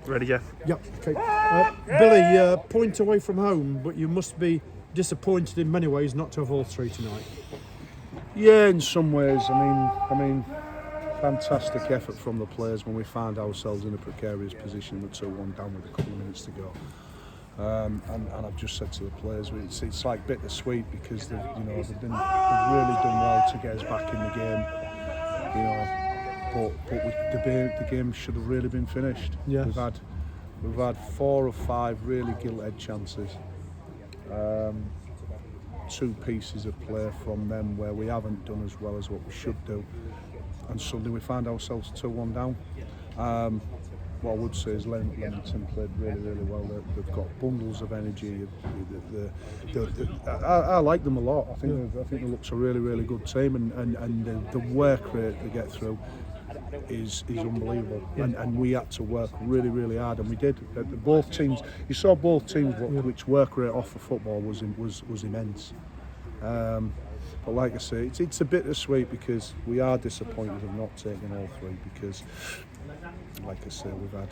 Ready, Jeff? Yep. Okay. Billy, point away from home, but you must be disappointed in many ways not to have all three tonight. Yeah, in some ways. I mean, fantastic effort from the players when we found ourselves in a precarious position with 2-1 down with a couple of minutes to go. And I've just said to the players, it's like bittersweet because they've really done well to get us back in the game. But the game should have really been finished. Yes. We've had 4 or 5 really gilt-edged chances. 2 pieces of play from them where we haven't done as well as what we should do, and suddenly we find ourselves 2-1 down. What I would say is Leamington played really well. They've got bundles of energy. I like them a lot. I think they look a really good team, and the work rate they get through is unbelievable. And we had to work really hard, and we did. Both teams, you saw both teams which work rate off of football was immense. But like I say, it's a bittersweet because we are disappointed of not taking all 3 because, like I say, we've had,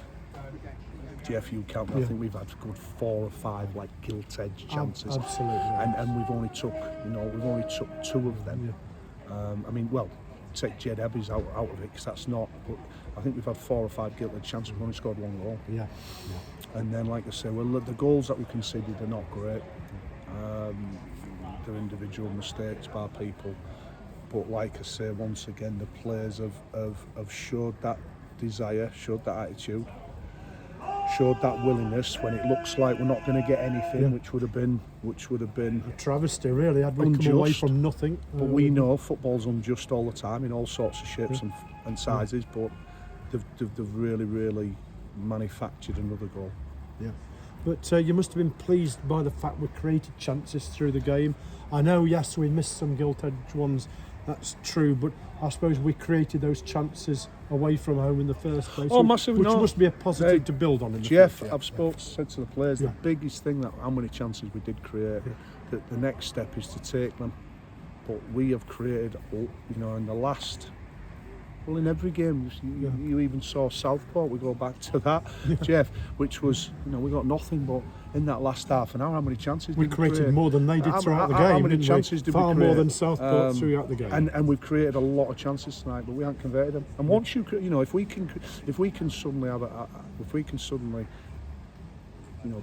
Jeff, you count, I think we've had a good 4 or 5 like gilt-edged chances. Absolutely. And we've only took 2 of them. Take Jed Abbey's out of it because that's not, but I think we've had 4 or 5 gilt-edged chances. We've only scored 1 goal. Yeah. And then, like I say, the goals that we conceded are not great. They're individual mistakes by people, but like I say, once again, the players have showed that desire, showed that attitude, showed that willingness when it looks like we're not going to get anything, which would have been a travesty, really. Had we come away from nothing. But we know football's unjust all the time in all sorts of shapes and sizes, but they've really manufactured another goal. Yeah. But you must have been pleased by the fact we created chances through the game. I know, yes, we missed some gilt-edged ones, that's true, but I suppose we created those chances away from home in the first place. Massively. Which must be a positive to build on in the Jeff, future. I've said to the players, the biggest thing that how many chances we did create, that the next step is to take them. But we have created, in the last, in every game, you even saw Southport, we go back to that, Jeff, which was, we got nothing, but in that last half an hour, how many chances we did created? We create? More than they did throughout the game. How many chances did we create? Far more than Southport throughout the game. And we've created a lot of chances tonight, but we haven't converted them. And once if we can suddenly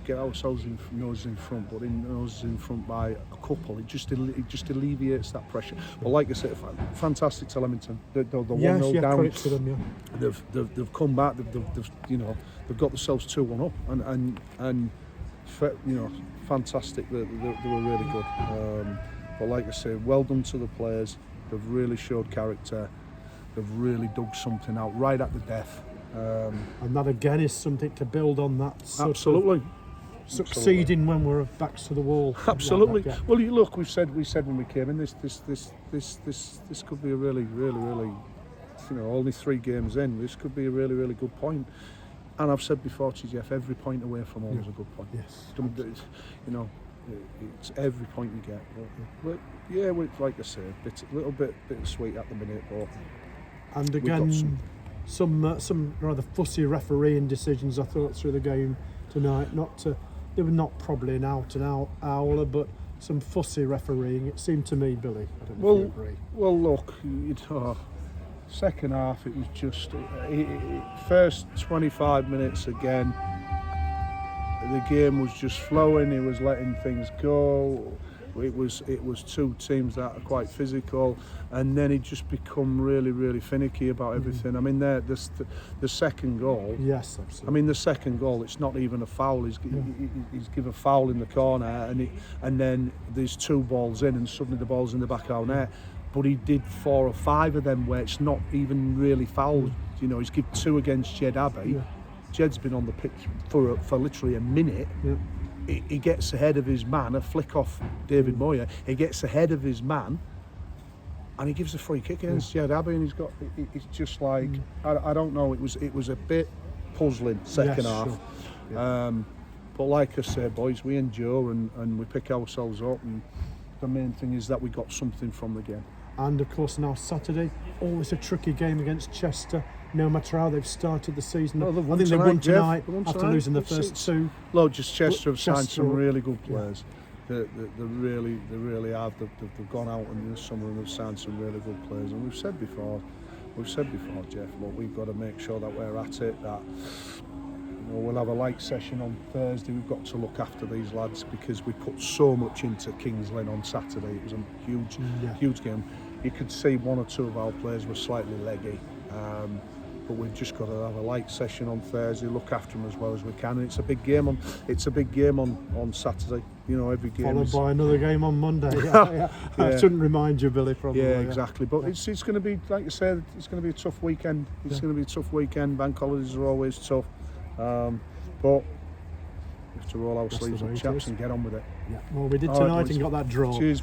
get ourselves noses in front, but noses in front by a couple, it just alleviates that pressure. But like I said, fantastic to Leamington. They're 1-0 down. Credit to them, They've come back. They've got themselves 2-1 up, and fantastic. They were really good. But like I say, well done to the players. They've really showed character. They've really dug something out right at the death. And that again is something to build on. That absolutely. Succeeding when we're backs to the wall. Absolutely. Well, you look. We said when we came in, this could be a really, only 3 games in. This could be a really good point. And I've said before to Jeff, every point away from home is a good point. Yes. It's every point you get. But like I say, a little bit sweet at the minute, but. And again, some rather fussy refereeing decisions I thought through the game tonight. They were not probably an out-and-out howler, but some fussy refereeing. It seemed to me, Billy. I don't know if you agree. Well, look, second half it was just first 25 minutes again. The game was just flowing. He was letting things go. It was 2 teams that are quite physical, and then he just become really finicky about everything. I mean, the second goal. Yes, absolutely. I mean, the second goal. It's not even a foul. He's given a foul in the corner, and then there's 2 balls in, and suddenly the ball's in the back of our net. But he did 4 or 5 of them where it's not even really fouled. He's given 2 against Jed Abbey. Yeah. Jed's been on the pitch for literally a minute. Yeah. He gets ahead of his man, a flick off David Moyer. He gets ahead of his man, and he gives a free kick against Jed Abbey, and it's just like I don't know. It was a bit puzzling second half. Sure. Yeah. But like I said, boys, we endure and we pick ourselves up, and the main thing is that we got something from the game. And of course now Saturday, always a tricky game against Chester. No matter how they've started the season, Well, I think they won tonight Jeff. after losing the first two. Just Chester have signed Chester, some really good players. They really have. They've gone out in the summer and they've signed some really good players. And we've said before, Jeff, look, we've got to make sure that we're at it. That we'll have a light session on Thursday. We've got to look after these lads because we put so much into Kings Lynn on Saturday. It was a huge game. You could see one or two of our players were slightly leggy. But we've just got to have a light session on Thursday, look after them as well as we can. And it's a big game on Saturday. Every game followed is by another game on Monday. I shouldn't remind you, Billy, probably. Yeah, exactly. But it's going to be, like you said, it's going to be a tough weekend. It's going to be a tough weekend. Bank holidays are always tough. But we have to roll our sleeves up, chaps, and get on with it. Yeah. Well, we did All right, tonight boys. and got that draw. Cheers.